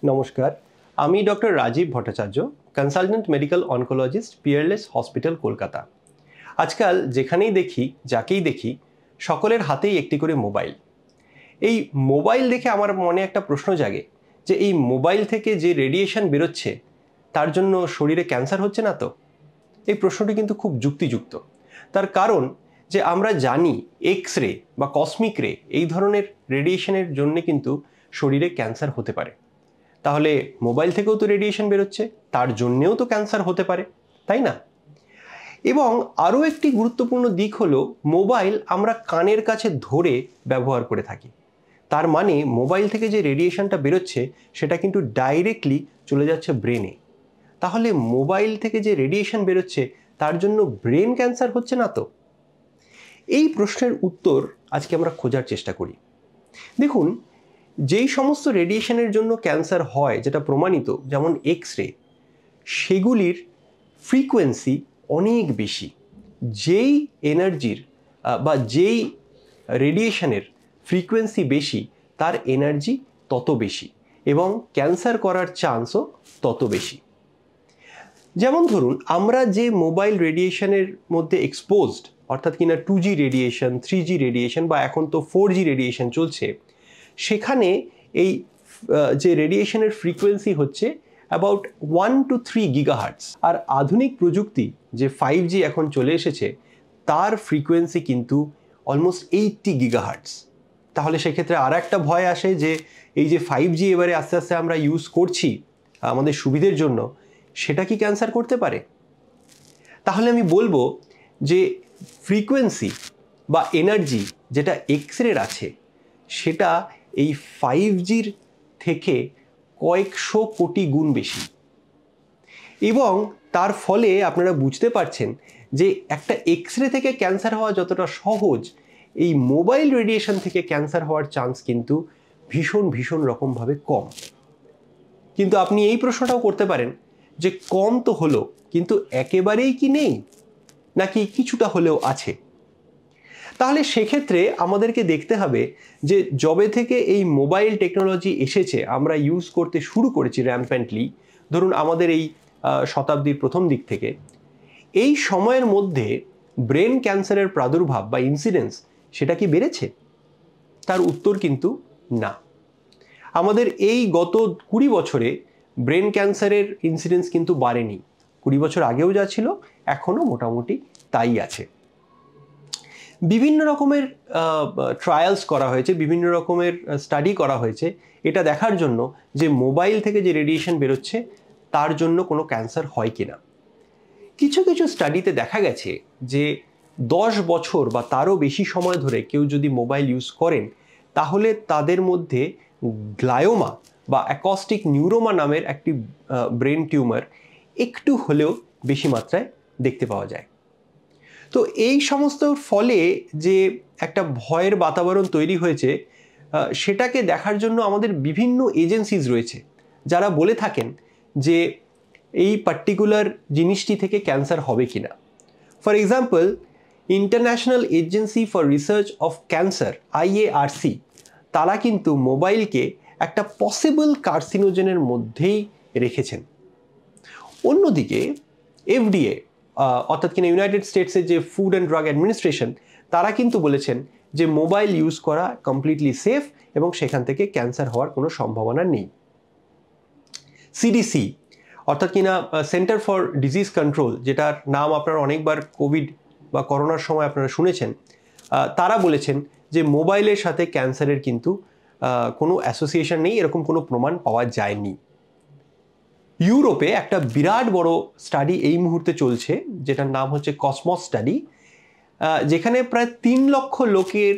নমস্কার, আমি doctor Rajiv Bhattacharya, consultant medical oncologist, Peerless hospital, Kolkata. আজকাল যেখানেই দেখি, যাকেই দেখি, সকলের হাতেই একটি করে মোবাইল। এই মোবাইল দেখে আমার মনে একটা প্রশ্ন জাগে যে এই মোবাইল থেকে যে রেডিয়েশন বেরোচ্ছে তার জন্য শরীরে ক্যান্সার হচ্ছে না তো? এই প্রশ্নটি কিন্তু খুব যুক্তিযুক্ত। তার কারণ যে আমরা জানি এক্স রে বা কসমিক রে এই ধরনের রেডিয়েশনের জন্য কিন্তু শরীরে ক্যান্সার হতে পারে। তাহলে মোবাইল থেকেও তো রেডিয়েশন বেরোচ্ছে, তার জন্যেও তো ক্যান্সার হতে পারে, তাই না? এবং আরও একটি গুরুত্বপূর্ণ দিক হলো মোবাইল আমরা কানের কাছে ধরে ব্যবহার করে থাকি। তার মানে মোবাইল থেকে যে রেডিয়েশনটা বেরোচ্ছে সেটা কিন্তু ডাইরেক্টলি চলে যাচ্ছে ব্রেনে। তাহলে মোবাইল থেকে যে রেডিয়েশন বেরোচ্ছে তার জন্য ব্রেন ক্যান্সার হচ্ছে না তো? এই প্রশ্নের উত্তর আজকে আমরা খোঁজার চেষ্টা করি। দেখুন, যেই সমস্ত রেডিয়েশনের জন্য ক্যান্সার হয় যেটা প্রমাণিত, যেমন এক্স রে, সেগুলির ফ্রিকোয়েন্সি অনেক বেশি। যেই এনার্জির বা যেই রেডিয়েশনের ফ্রিকোয়েন্সি বেশি তার এনার্জি তত বেশি এবং ক্যান্সার করার চান্সও তত বেশি। যেমন ধরুন, আমরা যে মোবাইল রেডিয়েশনের মধ্যে এক্সপোজড, অর্থাৎ কিনা 2G রেডিয়েশন, 3G রেডিয়েশন বা এখন তো 4G রেডিয়েশন চলছে, সেখানে এই যে রেডিয়েশনের ফ্রিকোয়েন্সি হচ্ছে অ্যাবাউট 1 to 3 গিগাহার্টজ। আর আধুনিক প্রযুক্তি যে 5G এখন চলে এসেছে তার ফ্রিকোয়েন্সি কিন্তু অলমোস্ট 80 গিগাহার্টজ। তাহলে সেক্ষেত্রে আর একটা ভয় আসে যে এই যে 5G এবারে আস্তে আস্তে আমরা ইউজ করছি আমাদের সুবিধের জন্য, সেটা কি ক্যান্সার করতে পারে? তাহলে আমি বলবো যে ফ্রিকোয়েন্সি বা এনার্জি যেটা এক্স রের আছে সেটা এই 5Gর থেকে কয়েকশো কোটি গুণ বেশি। এবং তার ফলে আপনারা বুঝতে পারছেন যে একটা এক্স রে থেকে ক্যান্সার হওয়া যতটা সহজ, এই মোবাইল রেডিয়েশন থেকে ক্যান্সার হওয়ার চান্স কিন্তু ভীষণ ভীষণ রকমভাবে কম। কিন্তু আপনি এই প্রশ্নটাও করতে পারেন যে কম তো হলো, কিন্তু একেবারেই কি নেই, নাকি কিছুটা হলেও আছে? তাহলে সেক্ষেত্রে আমাদেরকে দেখতে হবে যে যবে থেকে এই মোবাইল টেকনোলজি এসেছে, আমরা ইউজ করতে শুরু করেছি র্যাম্প্যান্টলি, ধরুন আমাদের এই শতাব্দীর প্রথম দিক থেকে, এই সময়ের মধ্যে ব্রেন ক্যান্সারের প্রাদুর্ভাব বা ইনসিডেন্স সেটা কি বেড়েছে? তার উত্তর কিন্তু না। আমাদের এই গত 20 বছরে ব্রেন ক্যান্সারের ইনসিডেন্স কিন্তু বাড়েনি। 20 বছর আগেও যা ছিল এখনও মোটামুটি তাই আছে। বিভিন্ন রকমের ট্রায়ালস করা হয়েছে, বিভিন্ন রকমের স্টাডি করা হয়েছে এটা দেখার জন্য যে মোবাইল থেকে যে রেডিয়েশন বেরোচ্ছে তার জন্য কোনো ক্যান্সার হয় কিনা। কিছু কিছু স্টাডিতে দেখা গেছে যে 10 বছর বা তারও বেশি সময় ধরে কেউ যদি মোবাইল ইউজ করেন তাহলে তাদের মধ্যে গ্লায়োমা বা অ্যাকস্টিক নিউরোমা নামের একটি ব্রেন টিউমার একটু হলেও বেশি মাত্রায় দেখতে পাওয়া যায়। তো এই সমস্ত ফলে যে একটা ভয়ের বাতাবরণ তৈরি হয়েছে, সেটাকে দেখার জন্য আমাদের বিভিন্ন এজেন্সিজ রয়েছে যারা বলে থাকেন যে এই পার্টিকুলার জিনিসটি থেকে ক্যান্সার হবে কিনা। For example, international agency for research of cancer, IARC, তারা কিন্তু মোবাইলকে একটা পসিবল কার্সিনোজেনের মধ্যেই রেখেছেন। অন্যদিকে FDA, অর্থাৎ কিনা ইউনাইটেড স্টেটসের যে ফুড অ্যান্ড ড্রাগ অ্যাডমিনিস্ট্রেশন, তারা কিন্তু বলেছেন যে মোবাইল ইউজ করা কমপ্লিটলি সেফ এবং সেখান থেকে ক্যান্সার হওয়ার কোনো সম্ভাবনা নেই। CDC, অর্থাৎ কিনা সেন্টার ফর ডিজিজ কন্ট্রোল, যেটার নাম আপনারা অনেকবার কোভিড বা করোনার সময় আপনারা শুনেছেন, তারা বলেছেন যে মোবাইলের সাথে ক্যান্সারের কিন্তু কোনো অ্যাসোসিয়েশন নেই, এরকম কোনো প্রমাণ পাওয়া যায়নি। ইউরোপে একটা বিরাট বড় স্টাডি এই মুহূর্তে চলছে যেটার নাম হচ্ছে কসমস স্টাডি, যেখানে প্রায় 3 লক্ষ লোকের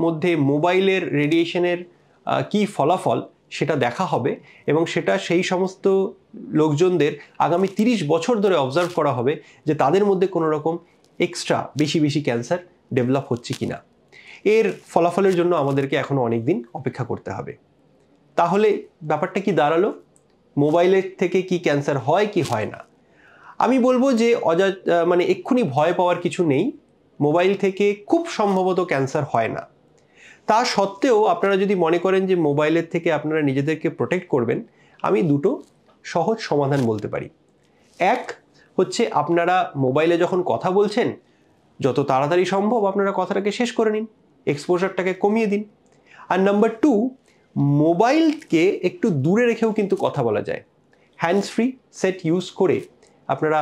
মধ্যে মোবাইলের রেডিয়েশনের কি ফলাফল সেটা দেখা হবে এবং সেটা সেই সমস্ত লোকজনদের আগামী 30 বছর ধরে অবজার্ভ করা হবে যে তাদের মধ্যে কোনো রকম এক্সট্রা বেশি বেশি ক্যান্সার ডেভেলপ হচ্ছে কিনা। এর ফলাফলের জন্য আমাদেরকে এখনো অনেক দিন অপেক্ষা করতে হবে। তাহলে ব্যাপারটা কি দাঁড়ালো? মোবাইলের থেকে কি ক্যান্সার হয় কি হয় না? আমি বলবো যে মানে এক্ষুনি ভয় পাওয়ার কিছু নেই। মোবাইল থেকে খুব সম্ভবত ক্যান্সার হয় না। তা সত্ত্বেও আপনারা যদি মনে করেন যে মোবাইলের থেকে আপনারা নিজেদেরকে প্রোটেক্ট করবেন, আমি দুটো সহজ সমাধান বলতে পারি। এক হচ্ছে, আপনারা মোবাইলে যখন কথা বলছেন যত তাড়াতাড়ি সম্ভব আপনারা কথাটাকে শেষ করে নিন, এক্সপোজারটাকে কমিয়ে দিন। আর নাম্বার 2, মোবাইলকে একটু দূরে রেখেও কিন্তু কথা বলা যায়। হ্যান্ডস ফ্রি সেট ইউজ করে আপনারা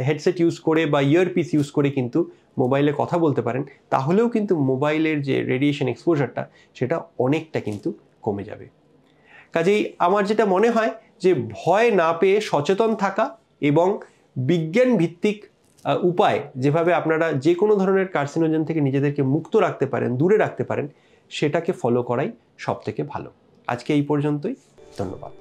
হেডসেট ইউজ করে বা ইয়ারপিস ইউজ করে কিন্তু মোবাইলে কথা বলতে পারেন, তাহলেও কিন্তু মোবাইলের যে রেডিয়েশন এক্সপোজারটা সেটা অনেকটা কিন্তু কমে যাবে। কাজেই আমার যেটা মনে হয় যে ভয় না পেয়ে সচেতন থাকা এবং বিজ্ঞান ভিত্তিক উপায় যেভাবে আপনারা যে কোনো ধরনের কার্সিনোজেন থেকে নিজেদেরকে মুক্ত রাখতে পারেন, দূরে রাখতে পারেন, সেটাকে ফলো করাই সবথেকে ভালো। আজকে এই পর্যন্তই, ধন্যবাদ।